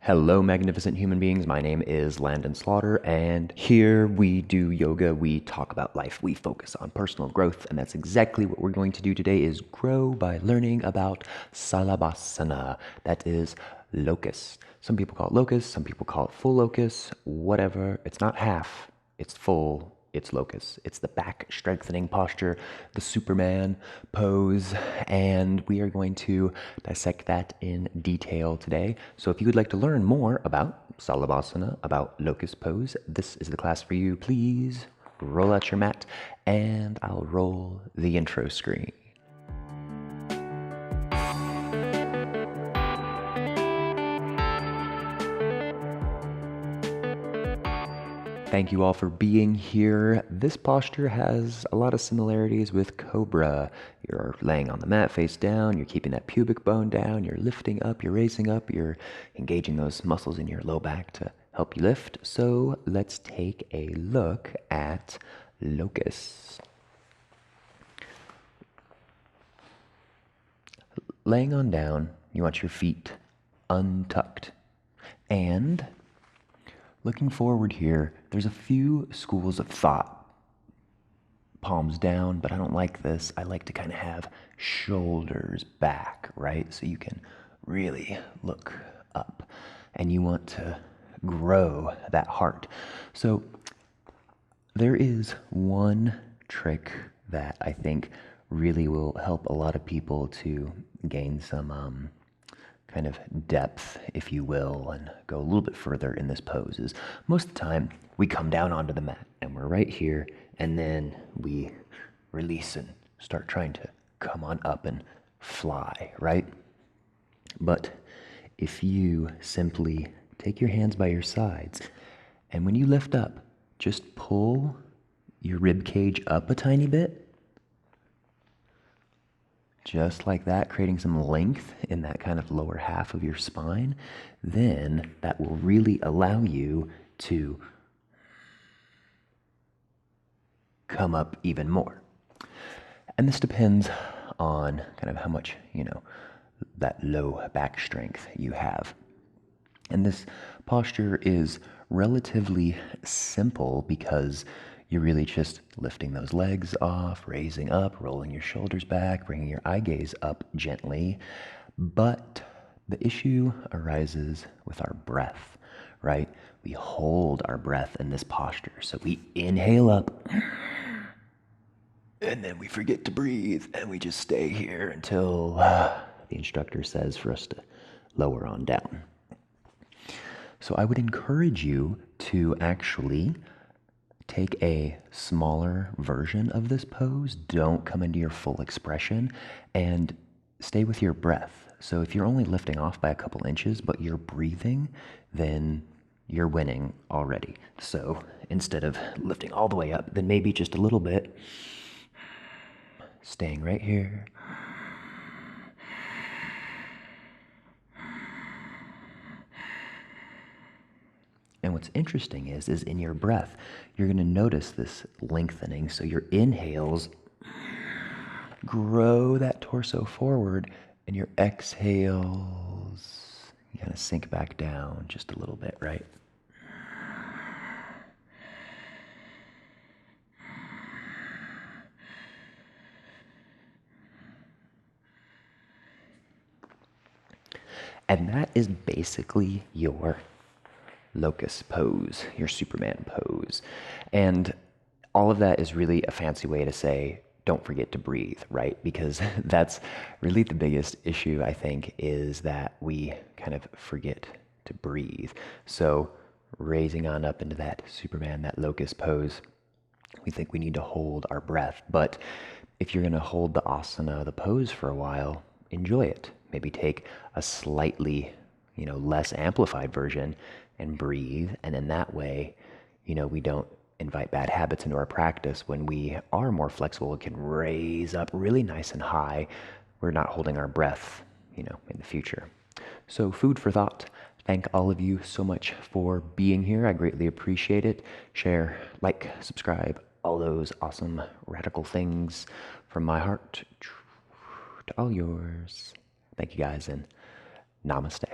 Hello, magnificent human beings. My name is Landon and here we do yoga. We talk about life. We focus on personal growth, and that's exactly what we're going to do today is grow by learning about Salabhasana. That is locust. Some people call it locust, some people call it full locust, whatever. It's not half, it's full. It's locust. It's the back strengthening posture, the Superman pose, and we are going to dissect that in detail today. So if you would like to learn more about Salabhasana, about locust pose, this is the class for you. Please roll out your mat and I'll roll the intro screen. Thank you all for being here. This posture has a lot of similarities with cobra. You're laying on the mat face down, you're keeping that pubic bone down, you're lifting up, you're raising up, you're engaging those muscles in your low back to help you lift. So let's take a look at locust. Laying on down, you want your feet untucked. And looking forward here, there's a few schools of thought. Palms down, but I don't like this. I like to kind of have shoulders back, right? So you can really look up and you want to grow that heart. So there is one trick that I think really will help a lot of people to gain some kind of depth, if you will, and go a little bit further in this pose. Is most of the time we come down onto the mat and we're right here, and then we release and start trying to come on up and fly, right? But if you simply take your hands by your sides, and when you lift up, just pull your rib cage up a tiny bit, just like that, creating some length in that kind of lower half of your spine, then that will really allow you to come up even more. And this depends on kind of how much, that low back strength you have. And this posture is relatively simple because you're really just lifting those legs off, raising up, rolling your shoulders back, bringing your eye gaze up gently. But the issue arises with our breath, right? We hold our breath in this posture. So we inhale up, and then we forget to breathe, and we just stay here until the instructor says for us to lower on down. So I would encourage you to actually take a smaller version of this pose. Don't come into your full expression and stay with your breath. So if you're only lifting off by a couple inches, but you're breathing, then you're winning already. So instead of lifting all the way up, then maybe just a little bit, staying right here. And what's interesting is in your breath, you're going to notice this lengthening. So your inhales grow that torso forward, and your exhales, you kind of sink back down just a little bit, right? And that is basically your locust pose, your Superman pose. And all of that is really a fancy way to say, don't forget to breathe, right? Because that's really the biggest issue, I think, is that we kind of forget to breathe. So raising on up into that Superman, that locust pose, we think we need to hold our breath. But if you're going to hold the asana, the pose for a while, enjoy it. Maybe take a slightly, less amplified version and breathe. And in that way, we don't invite bad habits into our practice. When we are more flexible, it can raise up really nice and high. We're not holding our breath, in the future. So food for thought. Thank all of you so much for being here. I greatly appreciate it. Share, like, subscribe, all those awesome radical things from my heart to all yours. Thank you guys, and namaste.